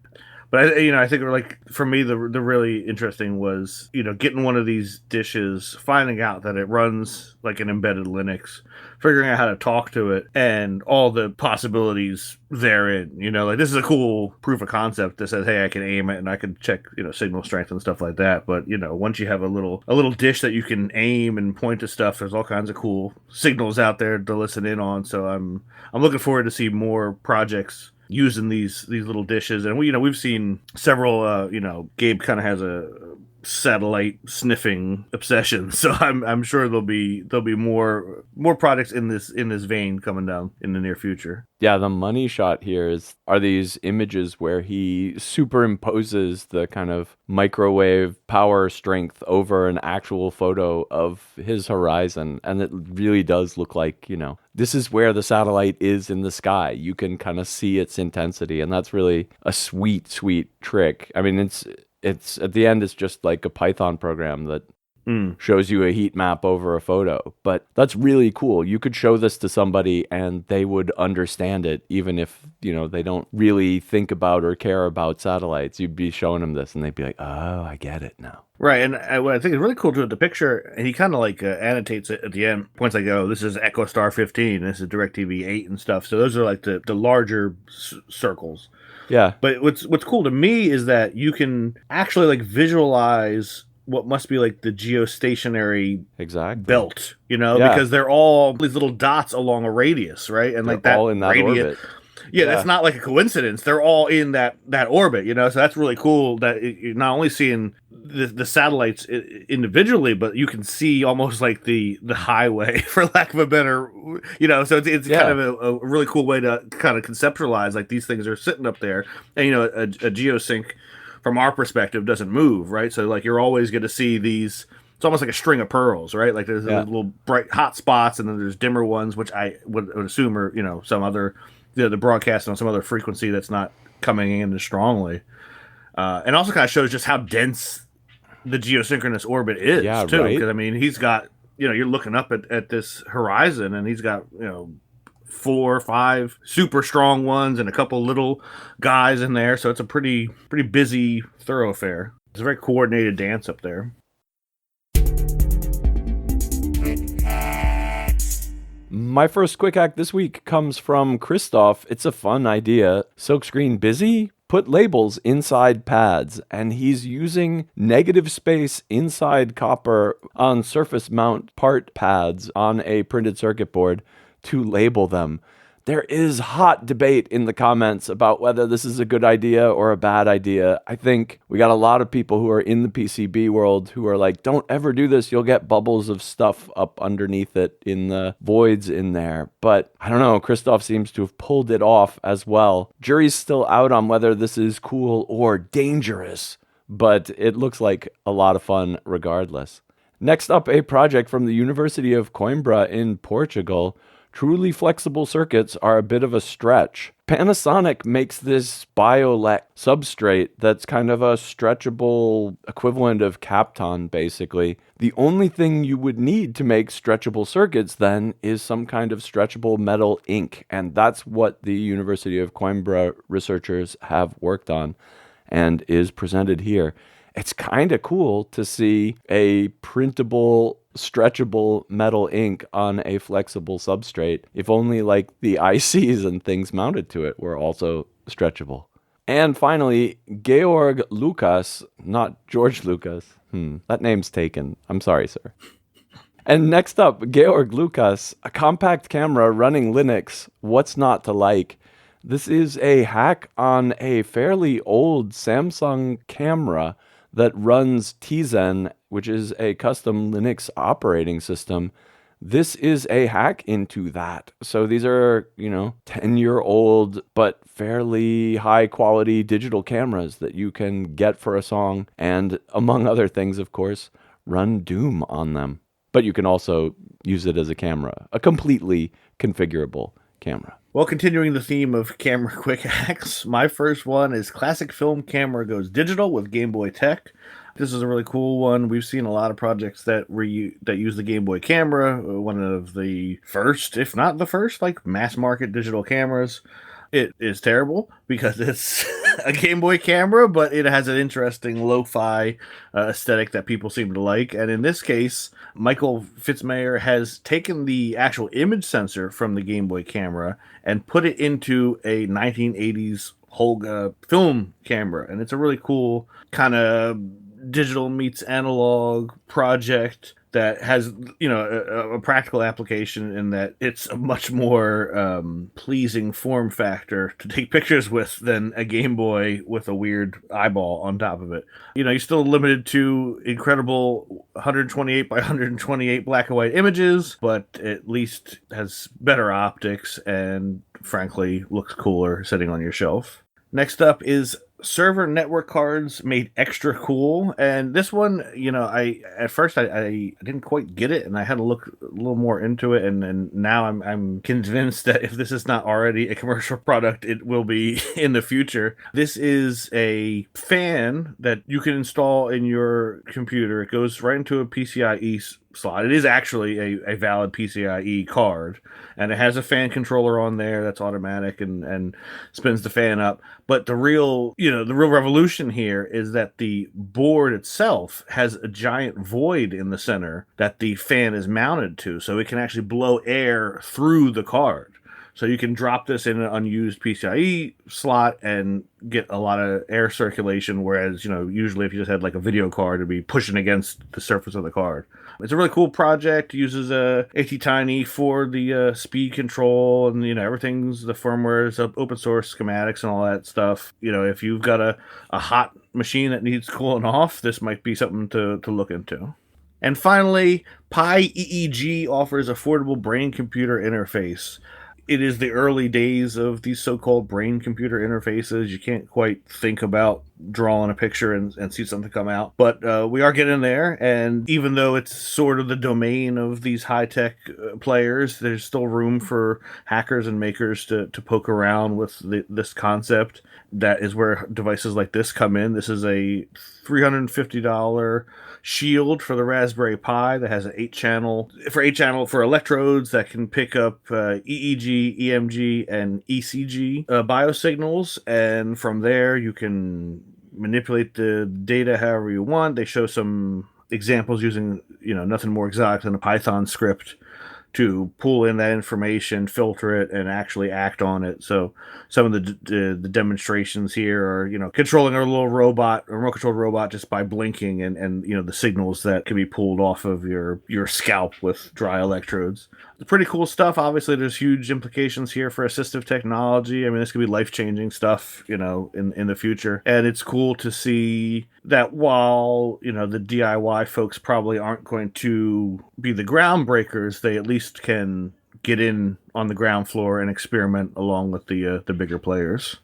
But I think for me the really interesting was getting one of these dishes, finding out that it runs like an embedded Linux, figuring out how to talk to it, and all the possibilities therein. This is a cool proof of concept that says, hey, I can aim it and I can check signal strength and stuff like that. But once you have a little dish that you can aim and point to stuff, there's all kinds of cool signals out there to listen in on. So I'm looking forward to see more projects using these little dishes. And we've seen several Gabe kind of has a satellite sniffing obsession, so I'm sure there'll be more products in this vein coming down in the near future. Yeah, the money shot here are these images where he superimposes the kind of microwave power strength over an actual photo of his horizon, and it really does look like, this is where the satellite is in the sky. You can kind of see its intensity, and that's really a sweet trick. I mean, it's at the end, it's just like a Python program that shows you a heat map over a photo. But that's really cool. You could show this to somebody and they would understand it, even if, they don't really think about or care about satellites. You'd be showing them this and they'd be like, oh, I get it now. Right, and what I think is really cool to the picture, and he kind of like annotates it at the end, points like, oh, this is EchoStar 15, this is DirecTV 8 and stuff. So those are like the larger circles. Yeah. But what's cool to me is that you can actually like visualize what must be like the geostationary belt, because they're all these little dots along a radius, right? And they're like that all in that orbit. Yeah, that's not like a coincidence. They're all in that orbit, So that's really cool that you're not only seeing the satellites individually, but you can see almost like the highway, for lack of a better, So it's kind of a really cool way to kind of conceptualize like these things are sitting up there, and a geosync from our perspective doesn't move, right? So like you're always going to see these. It's almost like a string of pearls, right? Like there's little bright hot spots, and then there's dimmer ones, which I would assume are some other. The broadcast on some other frequency that's not coming in as strongly. And also kind of shows just how dense the geosynchronous orbit is, too. Right? Because, I mean, he's got, you're looking up at this horizon, and he's got, 4 or 5 super strong ones and a couple little guys in there. So it's a pretty busy thoroughfare. It's a very coordinated dance up there. My first quick hack this week comes from Christoph. It's a fun idea. Silkscreen busy? Put labels inside pads, and he's using negative space inside copper on surface mount part pads on a printed circuit board to label them. There is hot debate in the comments about whether this is a good idea or a bad idea. I think we got a lot of people who are in the PCB world who are like, don't ever do this. You'll get bubbles of stuff up underneath it in the voids in there. But I don't know. Christoph seems to have pulled it off as well. Jury's still out on whether this is cool or dangerous, but it looks like a lot of fun regardless. Next up, a project from the University of Coimbra in Portugal. Truly flexible circuits are a bit of a stretch. Panasonic makes this BioLec substrate that's kind of a stretchable equivalent of Kapton, basically. The only thing you would need to make stretchable circuits then is some kind of stretchable metal ink, and that's what the University of Coimbra researchers have worked on and is presented here. It's kind of cool to see a printable, stretchable metal ink on a flexible substrate. If only like the ICs and things mounted to it were also stretchable. And finally, Georg Lucas, not George Lucas. That name's taken. I'm sorry, sir. And next up, Georg Lucas, a compact camera running Linux. What's not to like? This is a hack on a fairly old Samsung camera that runs Tizen, which is a custom Linux operating system. This is a hack into that. So these are, 10-year-old, but fairly high quality digital cameras that you can get for a song and, among other things, of course, run Doom on them. But you can also use it as a camera, a completely configurable camera. Well, continuing the theme of camera quick hacks, my first one is classic film camera goes digital with Game Boy Tech. This is a really cool one. We've seen a lot of projects that use the Game Boy camera, one of the first, if not the first, like mass market digital cameras. It is terrible because it's a Game Boy camera, but it has an interesting lo-fi aesthetic that people seem to like. And in this case, Michael Fitzmayer has taken the actual image sensor from the Game Boy camera and put it into a 1980s Holga film camera. And it's a really cool kind of digital meets analog project that has, a practical application in that it's a much more pleasing form factor to take pictures with than a Game Boy with a weird eyeball on top of it. You're still limited to incredible 128 by 128 black and white images, but at least has better optics and, frankly, looks cooler sitting on your shelf. Next up is server network cards made extra cool. And this one, I at first I didn't quite get it, and I had to look a little more into it, and now I'm convinced that if this is not already a commercial product, it will be in the future. This is a fan that you can install in your computer. It goes right into a PCIe slot. It is actually a valid PCIe card, and it has a fan controller on there that's automatic and spins the fan up. But the real revolution here is that the board itself has a giant void in the center that the fan is mounted to, so it can actually blow air through the card. So you can drop this in an unused PCIe slot and get a lot of air circulation, whereas, usually if you just had like a video card, it'd be pushing against the surface of the card. It's a really cool project. It uses ATtiny for the speed control, and, the firmware is open source schematics and all that stuff. If you've got a hot machine that needs cooling off, this might be something to look into. And finally, Pi EEG offers affordable brain-computer interface. It is the early days of these so-called brain-computer interfaces. You can't quite think about drawing a picture and see something come out. But we are getting there, and even though it's sort of the domain of these high-tech players, there's still room for hackers and makers to poke around with this concept. That is where devices like this come in. This is a $350 shield for the Raspberry Pi that has an 8-channel for electrodes that can pick up EEG, EMG, and ECG biosignals, and from there you can manipulate the data however you want. They show some examples using nothing more exotic than a Python script to pull in that information, filter it, and actually act on it. So some of the demonstrations here are, controlling a little robot, a remote-controlled robot, just by blinking, and the signals that can be pulled off of your scalp with dry electrodes. It's pretty cool stuff. Obviously, there's huge implications here for assistive technology. I mean, this could be life-changing stuff, in the future. And it's cool to see that while, the DIY folks probably aren't going to be the groundbreakers, they at least can get in on the ground floor and experiment along with the bigger players.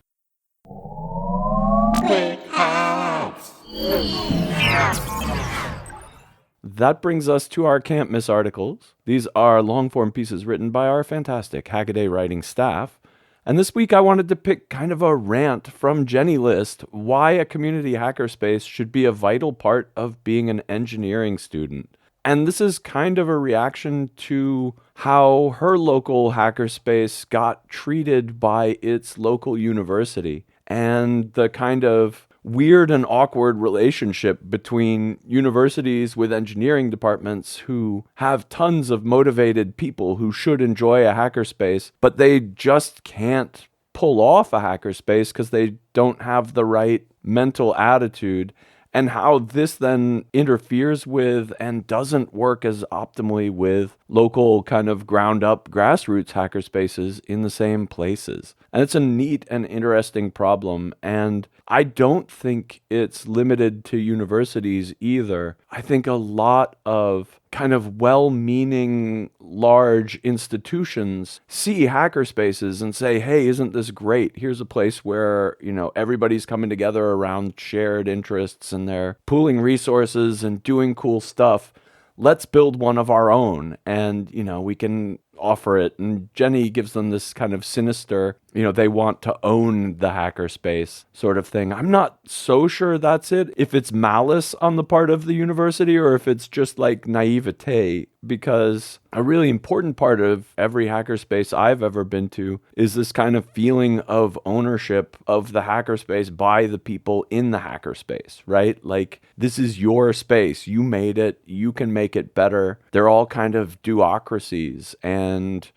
That brings us to our Can't Miss articles. These are long-form pieces written by our fantastic Hackaday writing staff. And this week I wanted to pick kind of a rant from Jenny List why a community hackerspace should be a vital part of being an engineering student. And this is kind of a reaction to how her local hackerspace got treated by its local university and the kind of weird and awkward relationship between universities with engineering departments who have tons of motivated people who should enjoy a hackerspace, but they just can't pull off a hackerspace because they don't have the right mental attitude, and how this then interferes with and doesn't work as optimally with local kind of ground up grassroots hackerspaces in the same places. And it's a neat and interesting problem. And I don't think it's limited to universities either. I think a lot of kind of well-meaning large institutions see hackerspaces and say, hey, isn't this great? Here's a place where, everybody's coming together around shared interests and they're pooling resources and doing cool stuff. Let's build one of our own, and, we can offer it. And Jenny gives them this kind of sinister, they want to own the hackerspace sort of thing. I'm not so sure that's it, if it's malice on the part of the university or if it's just like naivete, because a really important part of every hackerspace I've ever been to is this kind of feeling of ownership of the hackerspace by the people in the hackerspace, right? Like, this is your space. You made it. You can make it better. They're all kind of duocracies and,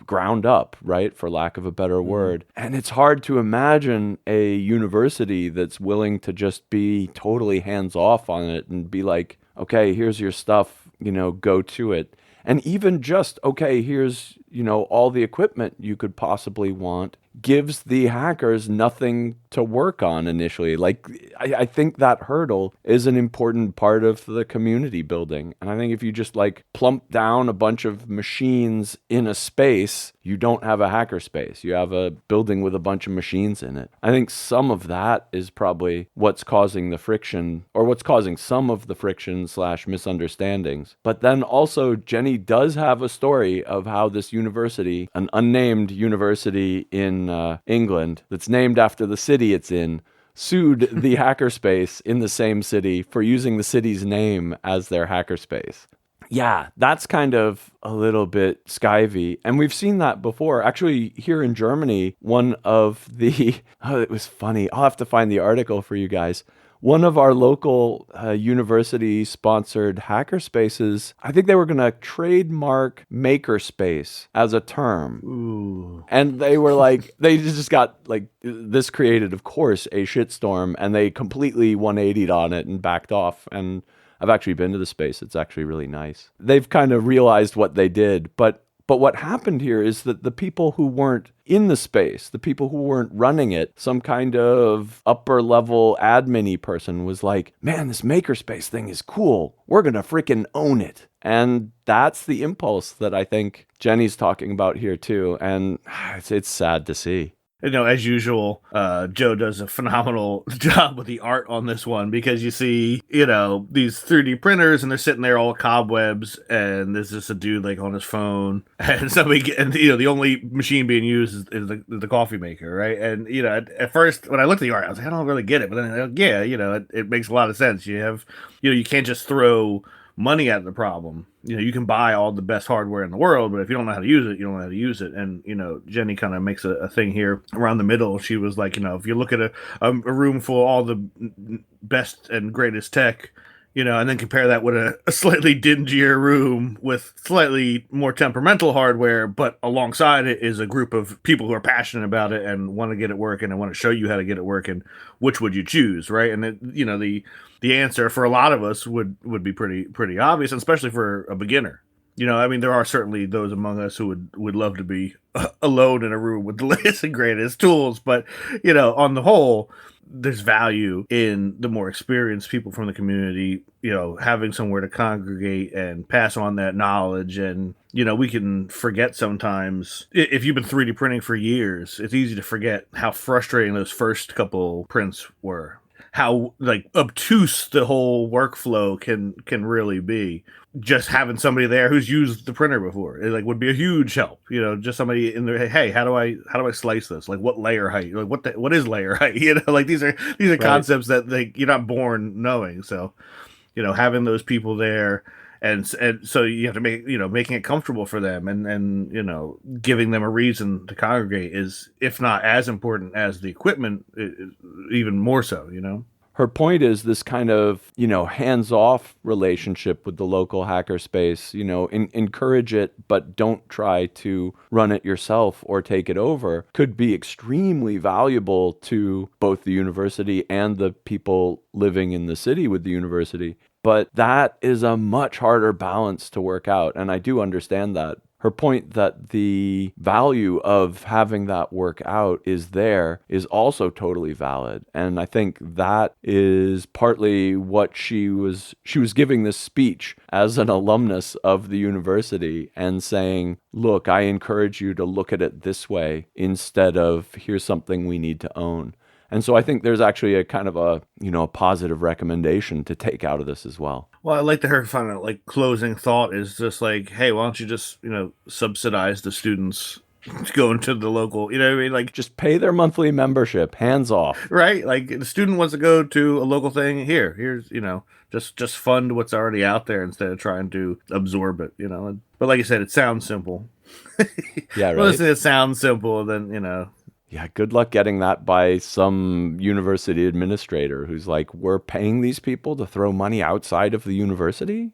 ground up, right? For lack of a better word. And it's hard to imagine a university that's willing to just be totally hands off on it and be like, okay, here's your stuff, go to it. And even just, okay, here's, all the equipment you could possibly want. gives the hackers nothing to work on initially. Like, I think that hurdle is an important part of the community building. And I think if you just like plump down a bunch of machines in a space, you don't have a hacker space. You have a building with a bunch of machines in it. I think some of that is probably what's causing the friction, or what's causing some of the friction / misunderstandings. But then also, Jenny does have a story of how this university, an unnamed university in England that's named after the city it's in, sued the hackerspace in the same city for using the city's name as their hackerspace. Yeah, that's kind of a little bit skivy. And we've seen that before. Actually, here in Germany, one of the... Oh, it was funny. I'll have to find the article for you guys. One of our local university-sponsored hackerspaces, I think they were going to trademark makerspace as a term. Ooh. And they were like, they just got like, this created, of course, a shitstorm, and they completely 180'd on it and backed off. And I've actually been to the space. It's actually really nice. They've kind of realized what they did, but what happened here is that the people who weren't in the space, the people who weren't running it, some kind of upper level admin-y person was like, man, this makerspace thing is cool. We're going to freaking own it. And that's the impulse that I think Jenny's talking about here too. And it's sad to see. You know, as usual, Joe does a phenomenal job with the art on this one, because you see, you know, these 3D printers and they're sitting there all cobwebs, and there's just a dude like on his phone, and you know, the only machine being used is the coffee maker, right? And you know, at first when I looked at the art, I was like, I don't really get it, but then yeah, you know, it makes a lot of sense. You have, you know, you can't just throw money at the problem. You know, you can buy all the best hardware in the world, but if you don't know how to use it, you don't know how to use it. And, you know, Jenny kind of makes a thing here around the middle. She was like, you know, if you look at a room full of all the best and greatest tech, you know, and then compare that with a slightly dingier room with slightly more temperamental hardware, but alongside it is a group of people who are passionate about it and want to get it working and want to show you how to get it working, which would you choose, right? And it, you know, the answer for a lot of us would be pretty obvious, and especially for a beginner. You know, I mean, there are certainly those among us who would love to be alone in a room with the latest and greatest tools, but, you know, on the whole, there's value in the more experienced people from the community, you know, having somewhere to congregate and pass on that knowledge. And, you know, we can forget sometimes, if you've been 3D printing for years, it's easy to forget how frustrating those first couple prints were. How like obtuse the whole workflow can really be. Just having somebody there who's used the printer before, it like would be a huge help. You know, just somebody in there. Hey, how do I slice this? Like, what layer height? Like, what is layer height? You know, like these are right. Concepts that you're not born knowing. So, you know, having those people there. And so you have to making it comfortable for them and you know, giving them a reason to congregate is, if not as important as the equipment, even more so, you know. Her point is this kind of, you know, hands-off relationship with the local hackerspace, you know, encourage it, but don't try to run it yourself or take it over, could be extremely valuable to both the university and the people living in the city with the university. But that is a much harder balance to work out, and I do understand that. Her point that the value of having that work out is there is also totally valid. And I think that is partly what she was giving this speech as an alumnus of the university and saying, look, I encourage you to look at it this way instead of here's something we need to own. And so I think there's actually a kind of a positive recommendation to take out of this as well. Well, I like to her final like closing thought is just like, hey, why don't you just, you know, subsidize the students going to the local, you know what I mean? Like, just pay their monthly membership, hands off. Right? Like, the student wants to go to a local thing, here's, you know, just fund what's already out there instead of trying to absorb it, you know. But like you said, it sounds simple. Yeah, right. Well, listen, it sounds simple, then, you know. Yeah, good luck getting that by some university administrator who's like, we're paying these people to throw money outside of the university?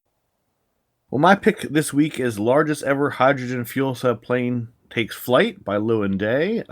Well, my pick this week is Largest Ever Hydrogen Fuel Cell Plane Takes Flight by Lewin Day.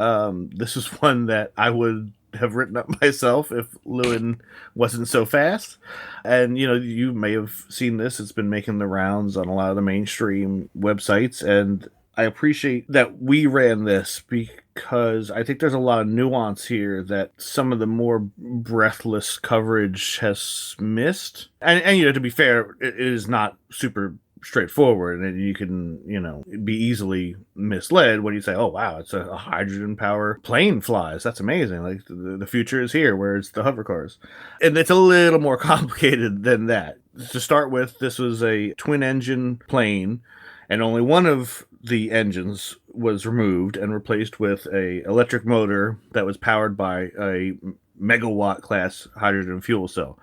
This is one that I would have written up myself if Lewin wasn't so fast. And, you know, you may have seen this. It's been making the rounds on a lot of the mainstream websites, and I appreciate that we ran this because I think there's a lot of nuance here that some of the more breathless coverage has missed. And you know, to be fair, it is not super straightforward, and you can, you know, be easily misled when you say, oh wow, it's a hydrogen power plane flies, that's amazing, like the future is here, where's the hover cars? And it's a little more complicated than that. To start with, this was a twin engine plane, and only one of the engines was removed and replaced with a electric motor that was powered by a megawatt class hydrogen fuel cell.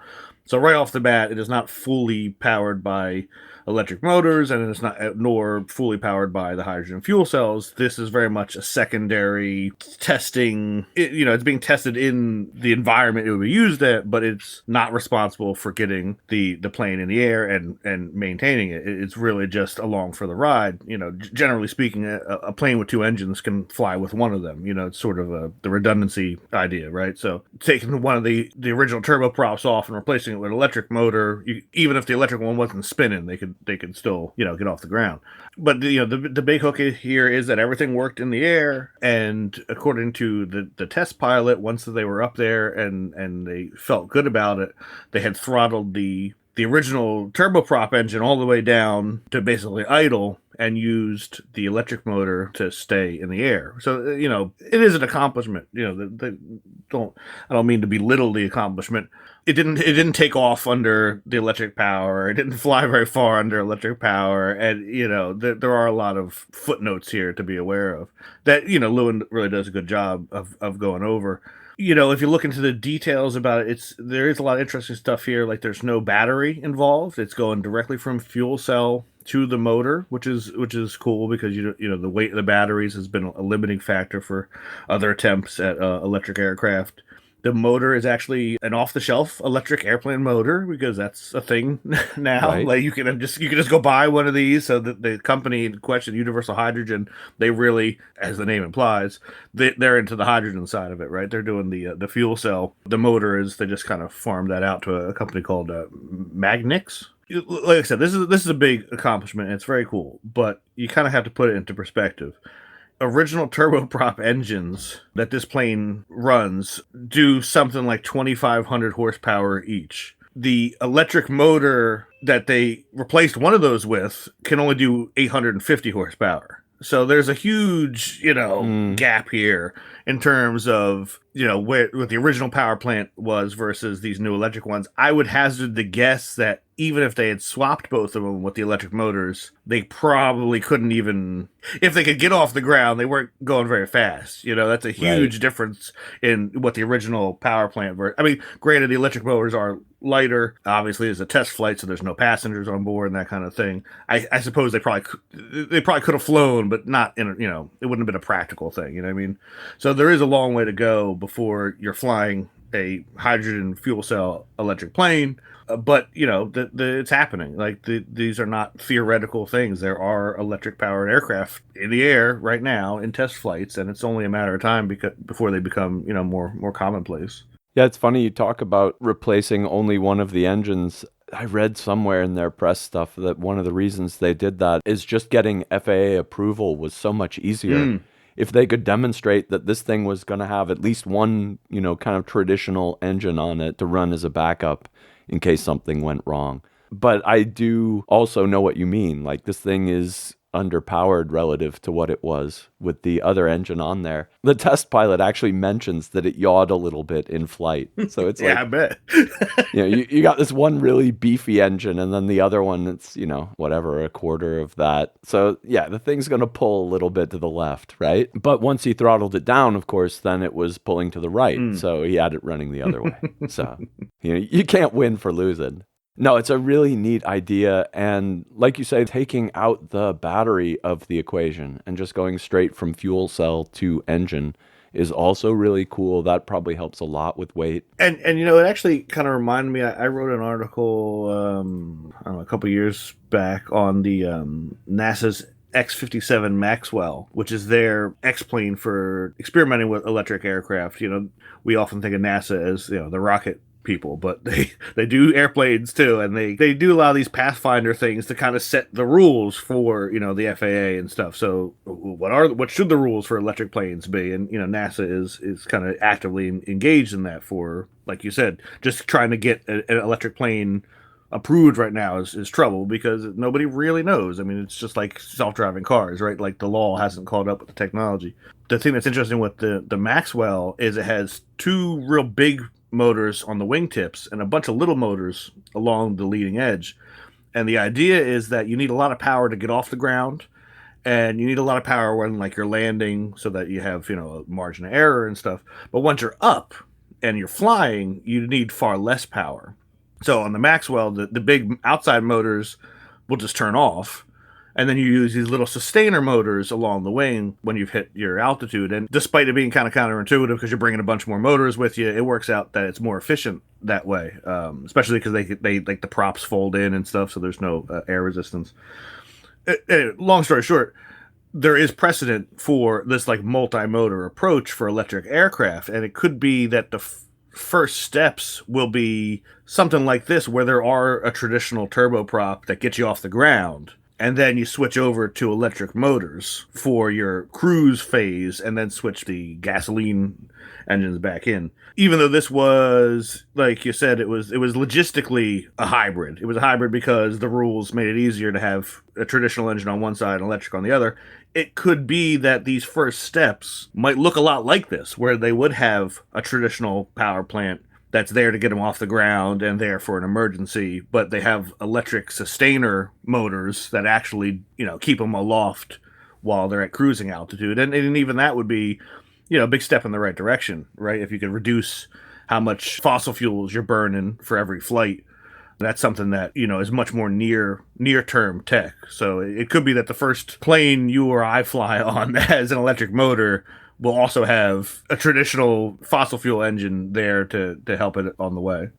So right off the bat, it is not fully powered by electric motors, and it's not nor fully powered by the hydrogen fuel cells. This is very much a secondary testing. It's being tested in the environment it would be used at, but it's not responsible for getting the plane in the air and maintaining it. It's really just along for the ride. You know, generally speaking, a plane with two engines can fly with one of them. You know, it's sort of the redundancy idea, right? So taking one of the original turboprops off and replacing it with an electric motor, even if the electric one wasn't spinning, they could still, you know, get off the ground. But the big hook here is that everything worked in the air, and according to the test pilot, once they were up there and they felt good about it, they had throttled the original turboprop engine all the way down to basically idle, and used the electric motor to stay in the air. So, you know, it is an accomplishment. You know, I don't mean to belittle the accomplishment. It didn't take off under the electric power. It didn't fly very far under electric power. And, you know, there are a lot of footnotes here to be aware of that, you know, Lewin really does a good job of going over. You know, if you look into the details about it, there is a lot of interesting stuff here. Like, there's no battery involved. It's going directly from fuel cell to the motor, which is cool, because you know the weight of the batteries has been a limiting factor for other attempts at electric aircraft. The motor is actually an off-the-shelf electric airplane motor, because that's a thing now. Right. Like you can just go buy one of these. So the company in question, Universal Hydrogen, they really, as the name implies, they're into the hydrogen side of it, right? They're doing the fuel cell. The motor is, they just kind of farmed that out to a company called Magnix. Like I said, this is a big accomplishment, and it's very cool, but you kind of have to put it into perspective. Original turboprop engines that this plane runs do something like 2,500 horsepower each. The electric motor that they replaced one of those with can only do 850 horsepower. So there's a huge, gap here in terms of, what the original power plant was versus these new electric ones. I would hazard the guess that even if they had swapped both of them with the electric motors, they probably couldn't even, if they could get off the ground, they weren't going very fast. That's a huge difference in what the original power plant were. I mean, granted, the electric motors are lighter. Obviously, it's a test flight, so there's no passengers on board and that kind of thing. I suppose they probably could have flown, but not in it wouldn't have been a practical thing. You know what I mean? So there is a long way to go before you're flying a hydrogen fuel cell electric plane. But it's happening. Like these are not theoretical things. There are electric powered aircraft in the air right now in test flights, and it's only a matter of time before they become more commonplace. Yeah, it's funny you talk about replacing only one of the engines. I read somewhere in their press stuff that one of the reasons they did that is just getting FAA approval was so much easier. If they could demonstrate that this thing was going to have at least one, kind of traditional engine on it to run as a backup in case something went wrong. But I do also know what you mean. Like, this thing is underpowered relative to what it was with the other engine on there. The test pilot actually mentions that it yawed a little bit in flight. So it's yeah, I bet. you got this one really beefy engine, and then the other one that's, whatever, a quarter of that. So yeah, the thing's going to pull a little bit to the left, right? But once he throttled it down, of course, then it was pulling to the right. So he had it running the other way. So, you can't win for losing. No, it's a really neat idea. And like you say, taking out the battery of the equation and just going straight from fuel cell to engine is also really cool. That probably helps a lot with weight. And it actually kind of reminded me, I wrote an article, I don't know, a couple years back on the NASA's X-57 Maxwell, which is their X-plane for experimenting with electric aircraft. We often think of NASA as, the rocket people, but they do airplanes too, and they do a lot of these Pathfinder things to kind of set the rules for, you know, the FAA and stuff. So what should the rules for electric planes be? And, you know, NASA is kind of actively engaged in that for, like you said, just trying to get an electric plane approved right now is trouble because nobody really knows. I mean, it's just like self-driving cars, right? Like the law hasn't caught up with the technology. The thing that's interesting with the Maxwell is it has two real big motors on the wingtips and a bunch of little motors along the leading edge. And the idea is that you need a lot of power to get off the ground, and you need a lot of power when like you're landing so that you have, you know, a margin of error and stuff. But once you're up and you're flying, you need far less power. So on the Maxwell, the big outside motors will just turn off, and then you use these little sustainer motors along the wing when you've hit your altitude. And despite it being kind of counterintuitive because you're bringing a bunch more motors with you, it works out that it's more efficient that way, especially because they like the props fold in and stuff, so there's no air resistance. Long story short, there is precedent for this like multi-motor approach for electric aircraft, and it could be that the first steps will be something like this, where there are a traditional turboprop that gets you off the ground, and then you switch over to electric motors for your cruise phase, and then switch the gasoline engines back in. Even though this was, like you said, it was logistically a hybrid. It was a hybrid because the rules made it easier to have a traditional engine on one side and electric on the other. It could be that these first steps might look a lot like this, where they would have a traditional power plant that's there to get them off the ground and there for an emergency, but they have electric sustainer motors that actually, you know, keep them aloft while they're at cruising altitude. And even that would be, you know, a big step in the right direction, right? If you could reduce how much fossil fuels you're burning for every flight, that's something that, you know, is much more near-term tech. So it could be that the first plane you or I fly on that has an electric motor will also have a traditional fossil fuel engine there to help it on the way.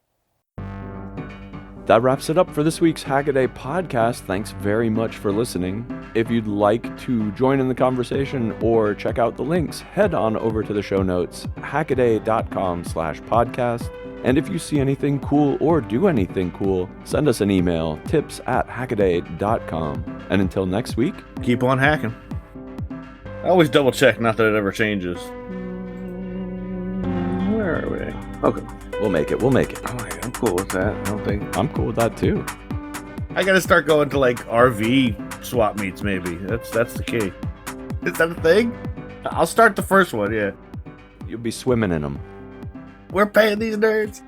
That wraps it up for this week's Hackaday podcast. Thanks very much for listening. If you'd like to join in the conversation or check out the links, head on over to the show notes, hackaday.com/podcast. And if you see anything cool or do anything cool, send us an email, tips@hackaday.com. And until next week, keep on hacking. I always double check, not that it ever changes. Where are we? Okay. We'll make it. All right, I'm cool with that. I'm cool with that too. I gotta start going to like RV swap meets maybe. That's the key. Is that a thing? I'll start the first one, yeah. You'll be swimming in them. We're paying these nerds.